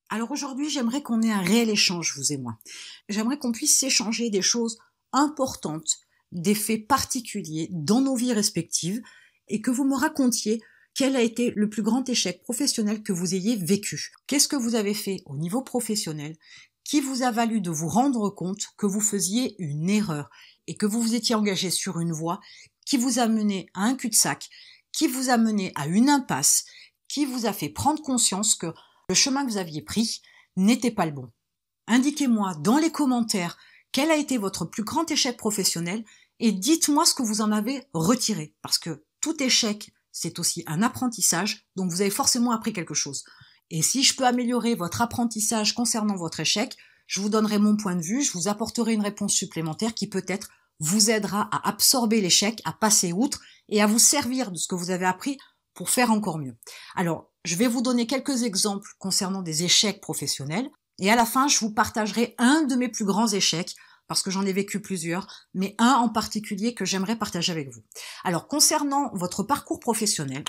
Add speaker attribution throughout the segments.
Speaker 1: Alors aujourd'hui, j'aimerais qu'on ait un réel échange, vous et moi. J'aimerais qu'on puisse s'échanger des choses importantes, des faits particuliers dans nos vies respectives et que vous me racontiez quel a été le plus grand échec professionnel que vous ayez vécu. Qu'est-ce que vous avez fait au niveau professionnel qui vous a valu de vous rendre compte que vous faisiez une erreur et que vous vous étiez engagé sur une voie qui vous a mené à un cul-de-sac, qui vous a mené à une impasse, qui vous a fait prendre conscience que le chemin que vous aviez pris n'était pas le bon. Indiquez-moi dans les commentaires quel a été votre plus grand échec professionnel et dites-moi ce que vous en avez retiré. Parce que tout échec, c'est aussi un apprentissage, donc vous avez forcément appris quelque chose. Et si je peux améliorer votre apprentissage concernant votre échec, je vous donnerai mon point de vue, je vous apporterai une réponse supplémentaire qui peut-être vous aidera à absorber l'échec, à passer outre et à vous servir de ce que vous avez appris pour faire encore mieux. Alors, je vais vous donner quelques exemples concernant des échecs professionnels et à la fin, je vous partagerai un de mes plus grands échecs parce que j'en ai vécu plusieurs, mais un en particulier que j'aimerais partager avec vous. Alors, concernant votre parcours professionnel,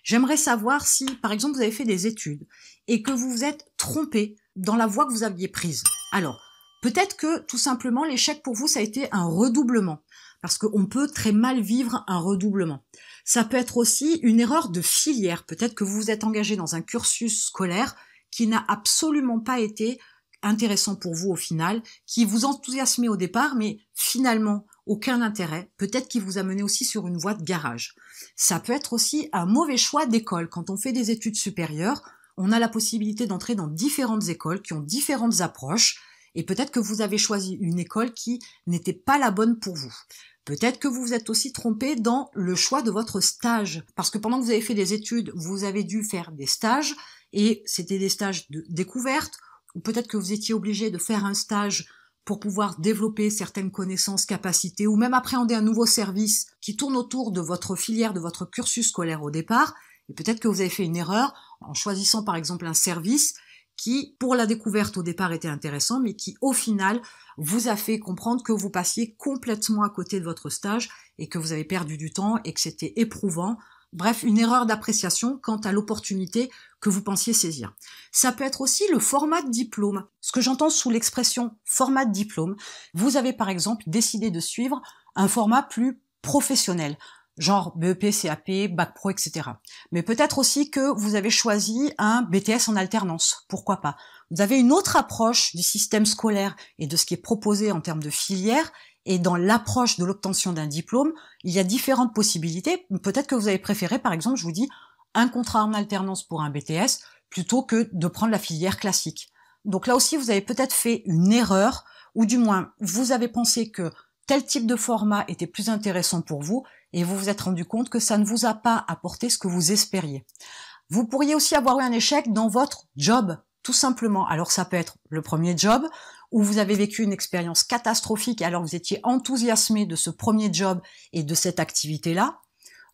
Speaker 1: j'aimerais savoir si, par exemple, vous avez fait des études et que vous vous êtes trompé dans la voie que vous aviez prise. Alors, peut-être que, tout simplement, l'échec pour vous, ça a été un redoublement, parce qu'on peut très mal vivre un redoublement. Ça peut être aussi une erreur de filière. Peut-être que vous vous êtes engagé dans un cursus scolaire qui n'a absolument pas été intéressant pour vous au final, qui vous enthousiasmait au départ, mais finalement aucun intérêt. Peut-être qu'il vous a mené aussi sur une voie de garage. Ça peut être aussi un mauvais choix d'école. Quand on fait des études supérieures, on a la possibilité d'entrer dans différentes écoles qui ont différentes approches, et peut-être que vous avez choisi une école qui n'était pas la bonne pour vous. Peut-être que vous vous êtes aussi trompé dans le choix de votre stage, parce que pendant que vous avez fait des études, vous avez dû faire des stages, et c'était des stages de découverte, ou peut-être que vous étiez obligé de faire un stage pour pouvoir développer certaines connaissances, capacités, ou même appréhender un nouveau service qui tourne autour de votre filière, de votre cursus scolaire au départ, et peut-être que vous avez fait une erreur en choisissant par exemple un service qui, pour la découverte au départ, était intéressant, mais qui, au final, vous a fait comprendre que vous passiez complètement à côté de votre stage et que vous avez perdu du temps et que c'était éprouvant. Bref, une erreur d'appréciation quant à l'opportunité que vous pensiez saisir. Ça peut être aussi le format de diplôme. Ce que j'entends sous l'expression format de diplôme, vous avez par exemple décidé de suivre un format plus professionnel, genre BEP, CAP, Bac Pro, etc. Mais peut-être aussi que vous avez choisi un BTS en alternance, pourquoi pas. Vous avez une autre approche du système scolaire et de ce qui est proposé en termes de filière, et dans l'approche de l'obtention d'un diplôme, il y a différentes possibilités. Peut-être que vous avez préféré, par exemple, je vous dis, un contrat en alternance pour un BTS, plutôt que de prendre la filière classique. Donc là aussi, vous avez peut-être fait une erreur, ou du moins, vous avez pensé que tel type de format était plus intéressant pour vous, et vous vous êtes rendu compte que ça ne vous a pas apporté ce que vous espériez. Vous pourriez aussi avoir eu un échec dans votre job, tout simplement. Alors ça peut être le premier job, où vous avez vécu une expérience catastrophique alors vous étiez enthousiasmé de ce premier job et de cette activité-là.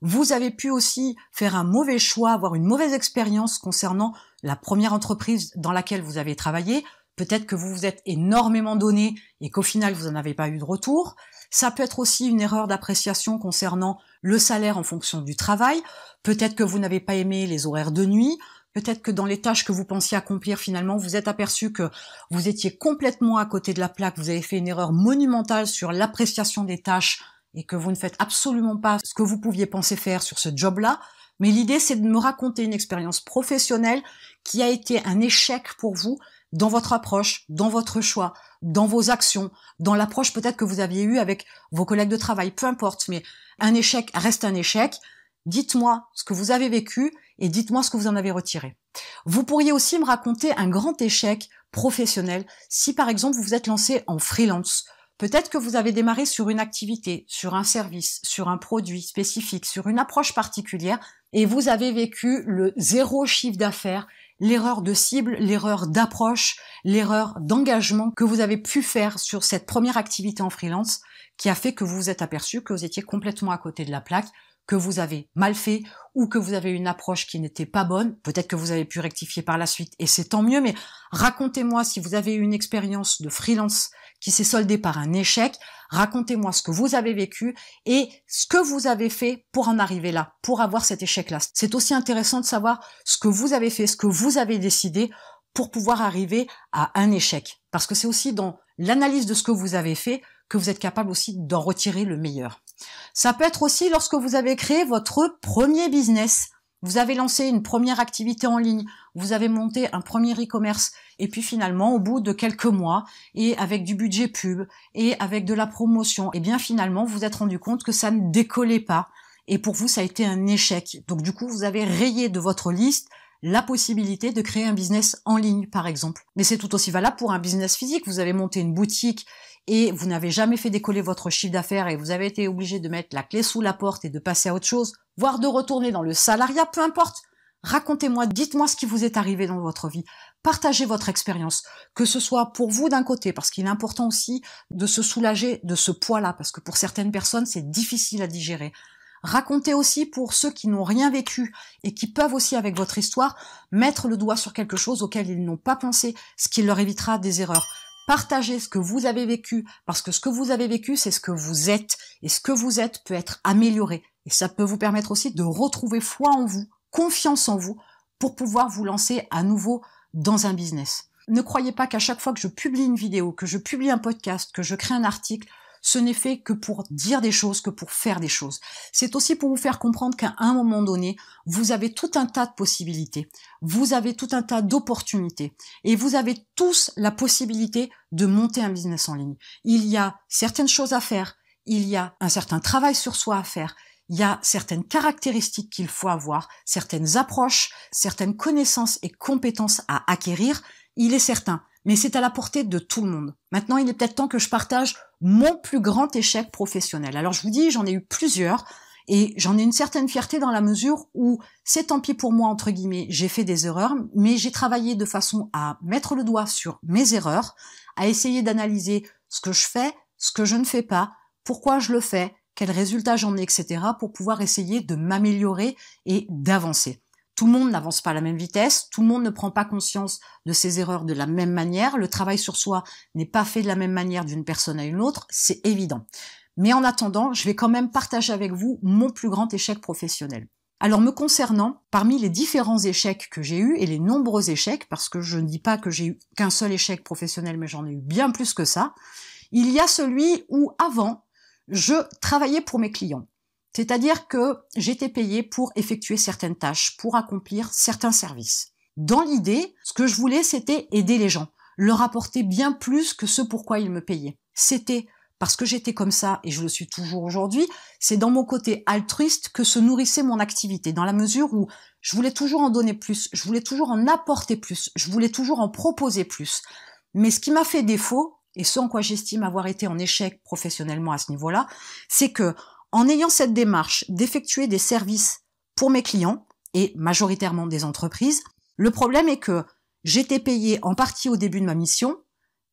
Speaker 1: Vous avez pu aussi faire un mauvais choix, avoir une mauvaise expérience concernant la première entreprise dans laquelle vous avez travaillé. Peut-être que vous vous êtes énormément donné et qu'au final vous n'en avez pas eu de retour. Ça peut être aussi une erreur d'appréciation concernant le salaire en fonction du travail. Peut-être que vous n'avez pas aimé les horaires de nuit. Peut-être que dans les tâches que vous pensiez accomplir, finalement, vous êtes aperçu que vous étiez complètement à côté de la plaque, vous avez fait une erreur monumentale sur l'appréciation des tâches et que vous ne faites absolument pas ce que vous pouviez penser faire sur ce job-là. Mais l'idée, c'est de me raconter une expérience professionnelle qui a été un échec pour vous dans votre approche, dans votre choix, dans vos actions, dans l'approche peut-être que vous aviez eue avec vos collègues de travail, peu importe, mais un échec reste un échec. Dites-moi ce que vous avez vécu et dites-moi ce que vous en avez retiré. Vous pourriez aussi me raconter un grand échec professionnel si par exemple vous vous êtes lancé en freelance. Peut-être que vous avez démarré sur une activité, sur un service, sur un produit spécifique, sur une approche particulière et vous avez vécu le zéro chiffre d'affaires, l'erreur de cible, l'erreur d'approche, l'erreur d'engagement que vous avez pu faire sur cette première activité en freelance qui a fait que vous vous êtes aperçu que vous étiez complètement à côté de la plaque, que vous avez mal fait ou que vous avez une approche qui n'était pas bonne. Peut-être que vous avez pu rectifier par la suite et c'est tant mieux, mais racontez-moi si vous avez eu une expérience de freelance qui s'est soldée par un échec. Racontez-moi ce que vous avez vécu et ce que vous avez fait pour en arriver là, pour avoir cet échec-là. C'est aussi intéressant de savoir ce que vous avez fait, ce que vous avez décidé pour pouvoir arriver à un échec. Parce que c'est aussi dans l'analyse de ce que vous avez fait que vous êtes capable aussi d'en retirer le meilleur. Ça peut être aussi lorsque vous avez créé votre premier business. Vous avez lancé une première activité en ligne, vous avez monté un premier e-commerce, et puis finalement, au bout de quelques mois, et avec du budget pub, et avec de la promotion, et bien finalement, vous vous êtes rendu compte que ça ne décollait pas, et pour vous, ça a été un échec. Donc du coup, vous avez rayé de votre liste la possibilité de créer un business en ligne, par exemple. Mais c'est tout aussi valable pour un business physique. Vous avez monté une boutique et vous n'avez jamais fait décoller votre chiffre d'affaires et vous avez été obligé de mettre la clé sous la porte et de passer à autre chose, voire de retourner dans le salariat, peu importe. Racontez-moi, dites-moi ce qui vous est arrivé dans votre vie. Partagez votre expérience, que ce soit pour vous d'un côté, parce qu'il est important aussi de se soulager de ce poids-là, parce que pour certaines personnes, c'est difficile à digérer. Racontez aussi pour ceux qui n'ont rien vécu et qui peuvent aussi, avec votre histoire, mettre le doigt sur quelque chose auquel ils n'ont pas pensé, ce qui leur évitera des erreurs. Partagez ce que vous avez vécu, parce que ce que vous avez vécu, c'est ce que vous êtes. Et ce que vous êtes peut être amélioré. Et ça peut vous permettre aussi de retrouver foi en vous, confiance en vous, pour pouvoir vous lancer à nouveau dans un business. Ne croyez pas qu'à chaque fois que je publie une vidéo, que je publie un podcast, que je crée un article, ce n'est fait que pour dire des choses, que pour faire des choses. C'est aussi pour vous faire comprendre qu'à un moment donné, vous avez tout un tas de possibilités. Vous avez tout un tas d'opportunités. Et vous avez tous la possibilité de monter un business en ligne. Il y a certaines choses à faire. Il y a un certain travail sur soi à faire. Il y a certaines caractéristiques qu'il faut avoir, certaines approches, certaines connaissances et compétences à acquérir. Il est certain. Mais c'est à la portée de tout le monde. Maintenant, il est peut-être temps que je partage mon plus grand échec professionnel. Alors, je vous dis, j'en ai eu plusieurs et j'en ai une certaine fierté dans la mesure où c'est tant pis pour moi, entre guillemets, j'ai fait des erreurs, mais j'ai travaillé de façon à mettre le doigt sur mes erreurs, à essayer d'analyser ce que je fais, ce que je ne fais pas, pourquoi je le fais, quels résultats j'en ai, etc., pour pouvoir essayer de m'améliorer et d'avancer. Tout le monde n'avance pas à la même vitesse, tout le monde ne prend pas conscience de ses erreurs de la même manière, le travail sur soi n'est pas fait de la même manière d'une personne à une autre, c'est évident. Mais en attendant, je vais quand même partager avec vous mon plus grand échec professionnel. Alors me concernant, parmi les différents échecs que j'ai eus, et les nombreux échecs, parce que je ne dis pas que j'ai eu qu'un seul échec professionnel, mais j'en ai eu bien plus que ça, il y a celui où avant, je travaillais pour mes clients. C'est-à-dire que j'étais payée pour effectuer certaines tâches, pour accomplir certains services. Dans l'idée, ce que je voulais, c'était aider les gens, leur apporter bien plus que ce pourquoi ils me payaient. C'était parce que j'étais comme ça, et je le suis toujours aujourd'hui, c'est dans mon côté altruiste que se nourrissait mon activité, dans la mesure où je voulais toujours en donner plus, je voulais toujours en apporter plus, je voulais toujours en proposer plus. Mais ce qui m'a fait défaut, et ce en quoi j'estime avoir été en échec professionnellement à ce niveau-là, c'est que en ayant cette démarche d'effectuer des services pour mes clients, et majoritairement des entreprises, le problème est que j'étais payée en partie au début de ma mission,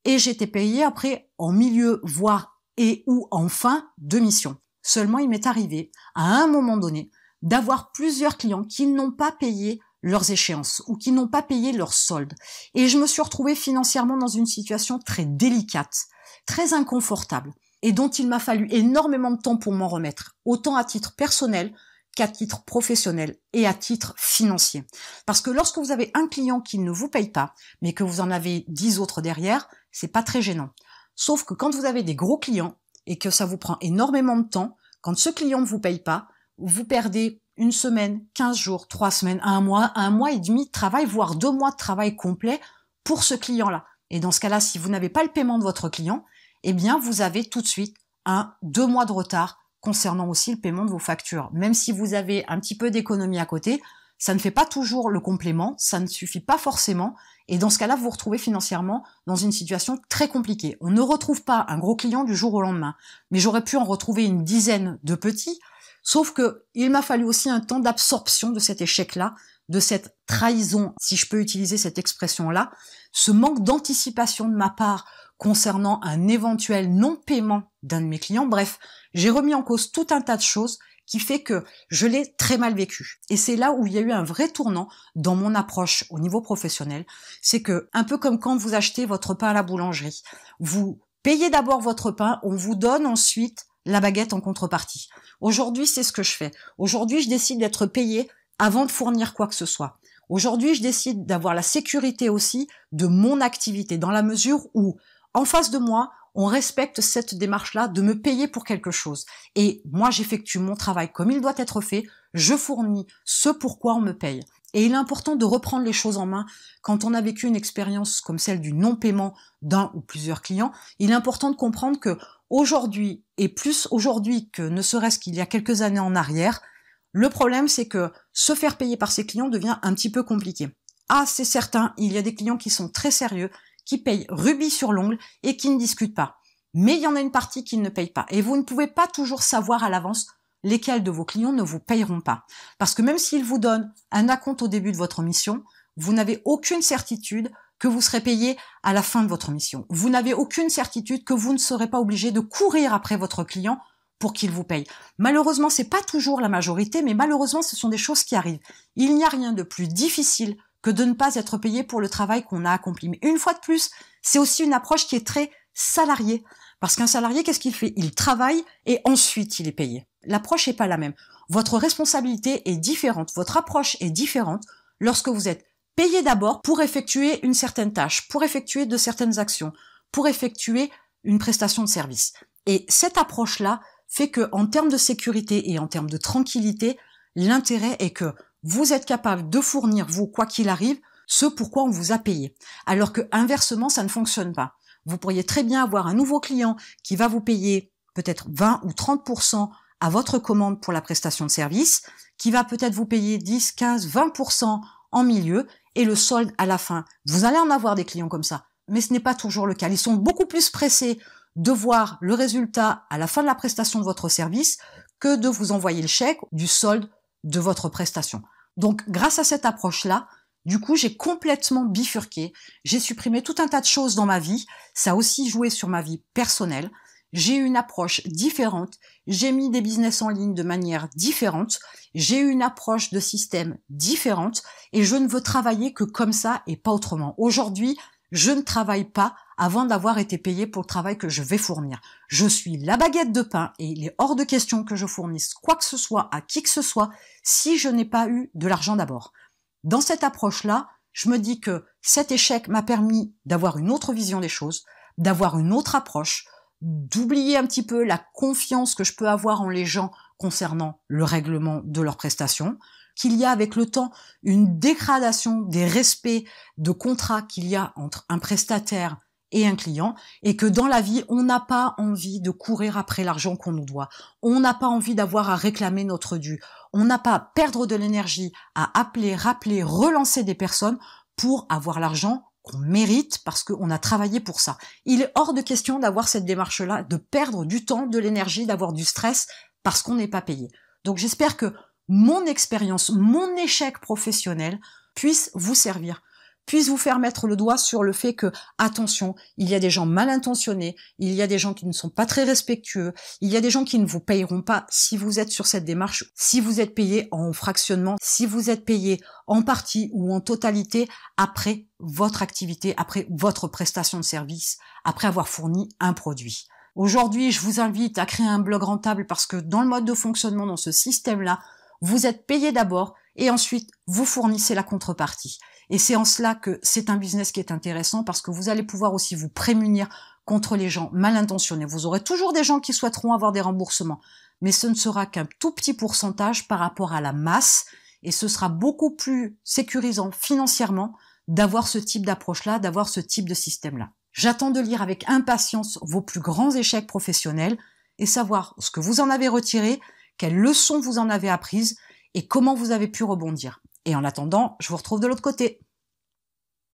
Speaker 1: et j'étais payée après en milieu, voire et ou en fin de mission. Seulement, il m'est arrivé, à un moment donné, d'avoir plusieurs clients qui n'ont pas payé leurs échéances, ou qui n'ont pas payé leurs soldes. Et je me suis retrouvée financièrement dans une situation très délicate, très inconfortable, et dont il m'a fallu énormément de temps pour m'en remettre, autant à titre personnel qu'à titre professionnel et à titre financier. Parce que lorsque vous avez un client qui ne vous paye pas, mais que vous en avez 10 autres derrière, c'est pas très gênant. Sauf que quand vous avez des gros clients et que ça vous prend énormément de temps, quand ce client ne vous paye pas, vous perdez une semaine, 15 jours, 3 semaines, un mois et demi de travail, voire 2 mois de travail complet pour ce client-là. Et dans ce cas-là, si vous n'avez pas le paiement de votre client, eh bien, vous avez tout de suite 2 mois de retard concernant aussi le paiement de vos factures. Même si vous avez un petit peu d'économie à côté, ça ne fait pas toujours le complément, ça ne suffit pas forcément, et dans ce cas-là, vous vous retrouvez financièrement dans une situation très compliquée. On ne retrouve pas un gros client du jour au lendemain, mais j'aurais pu en retrouver une dizaine de petits, sauf que il m'a fallu aussi un temps d'absorption de cet échec-là, de cette trahison, si je peux utiliser cette expression-là, ce manque d'anticipation de ma part concernant un éventuel non-paiement d'un de mes clients. Bref, j'ai remis en cause tout un tas de choses qui fait que je l'ai très mal vécu. Et c'est là où il y a eu un vrai tournant dans mon approche au niveau professionnel. C'est que, un peu comme quand vous achetez votre pain à la boulangerie, vous payez d'abord votre pain, on vous donne ensuite la baguette en contrepartie. Aujourd'hui, c'est ce que je fais. Aujourd'hui, je décide d'être payée avant de fournir quoi que ce soit. Aujourd'hui, je décide d'avoir la sécurité aussi de mon activité, dans la mesure où, en face de moi, on respecte cette démarche-là de me payer pour quelque chose. Et moi, j'effectue mon travail comme il doit être fait, je fournis ce pourquoi on me paye. Et il est important de reprendre les choses en main quand on a vécu une expérience comme celle du non-paiement d'un ou plusieurs clients. Il est important de comprendre que aujourd'hui, et plus aujourd'hui que ne serait-ce qu'il y a quelques années en arrière, le problème c'est que se faire payer par ses clients devient un petit peu compliqué. Ah, c'est certain, il y a des clients qui sont très sérieux, qui payent rubis sur l'ongle et qui ne discutent pas. Mais il y en a une partie qui ne paye pas. Et vous ne pouvez pas toujours savoir à l'avance lesquels de vos clients ne vous payeront pas. Parce que même s'ils vous donnent un acompte au début de votre mission, vous n'avez aucune certitude que vous serez payé à la fin de votre mission. Vous n'avez aucune certitude que vous ne serez pas obligé de courir après votre client pour qu'il vous paye. Malheureusement, c'est pas toujours la majorité, mais malheureusement, ce sont des choses qui arrivent. Il n'y a rien de plus difficile que de ne pas être payé pour le travail qu'on a accompli. Mais une fois de plus, c'est aussi une approche qui est très salariée. Parce qu'un salarié, qu'est-ce qu'il fait? Il travaille et ensuite il est payé. L'approche n'est pas la même. Votre responsabilité est différente, votre approche est différente lorsque vous êtes payé d'abord pour effectuer une certaine tâche, pour effectuer de certaines actions, pour effectuer une prestation de service. Et cette approche-là fait que, en termes de sécurité et en termes de tranquillité, l'intérêt est que vous êtes capable de fournir, vous, quoi qu'il arrive, ce pourquoi on vous a payé. Alors que, inversement, ça ne fonctionne pas. Vous pourriez très bien avoir un nouveau client qui va vous payer peut-être 20 ou 30% à votre commande pour la prestation de service, qui va peut-être vous payer 10, 15, 20% en milieu, et le solde à la fin. Vous allez en avoir des clients comme ça, mais ce n'est pas toujours le cas. Ils sont beaucoup plus pressés de voir le résultat à la fin de la prestation de votre service que de vous envoyer le chèque du solde de votre prestation. Donc, grâce à cette approche-là, du coup, j'ai complètement bifurqué. J'ai supprimé tout un tas de choses dans ma vie. Ça a aussi joué sur ma vie personnelle. J'ai eu une approche différente. J'ai mis des business en ligne de manière différente. J'ai eu une approche de système différente. Et je ne veux travailler que comme ça et pas autrement. Aujourd'hui, je ne travaille pas avant d'avoir été payé pour le travail que je vais fournir. Je suis la baguette de pain et il est hors de question que je fournisse quoi que ce soit à qui que ce soit si je n'ai pas eu de l'argent d'abord. Dans cette approche-là, je me dis que cet échec m'a permis d'avoir une autre vision des choses, d'avoir une autre approche, d'oublier un petit peu la confiance que je peux avoir en les gens concernant le règlement de leurs prestations, qu'il y a avec le temps une dégradation des respects de contrat qu'il y a entre un prestataire et un client, et que dans la vie, on n'a pas envie de courir après l'argent qu'on nous doit. On n'a pas envie d'avoir à réclamer notre dû. On n'a pas à perdre de l'énergie à appeler, rappeler, relancer des personnes pour avoir l'argent qu'on mérite parce qu'on a travaillé pour ça. Il est hors de question d'avoir cette démarche-là, de perdre du temps, de l'énergie, d'avoir du stress parce qu'on n'est pas payé. Donc j'espère que mon expérience, mon échec professionnel puisse vous servir, puisse vous faire mettre le doigt sur le fait que, attention, il y a des gens mal intentionnés, il y a des gens qui ne sont pas très respectueux, il y a des gens qui ne vous payeront pas si vous êtes sur cette démarche, si vous êtes payé en fractionnement, si vous êtes payé en partie ou en totalité après votre activité, après votre prestation de service, après avoir fourni un produit. Aujourd'hui, je vous invite à créer un blog rentable parce que dans le mode de fonctionnement, dans ce système-là, vous êtes payé d'abord et ensuite vous fournissez la contrepartie. Et c'est en cela que c'est un business qui est intéressant parce que vous allez pouvoir aussi vous prémunir contre les gens mal intentionnés. Vous aurez toujours des gens qui souhaiteront avoir des remboursements, mais ce ne sera qu'un tout petit pourcentage par rapport à la masse et ce sera beaucoup plus sécurisant financièrement d'avoir ce type d'approche-là, d'avoir ce type de système-là. J'attends de lire avec impatience vos plus grands échecs professionnels et savoir ce que vous en avez retiré, quelles leçons vous en avez apprises et comment vous avez pu rebondir. Et en attendant, je vous retrouve de l'autre côté.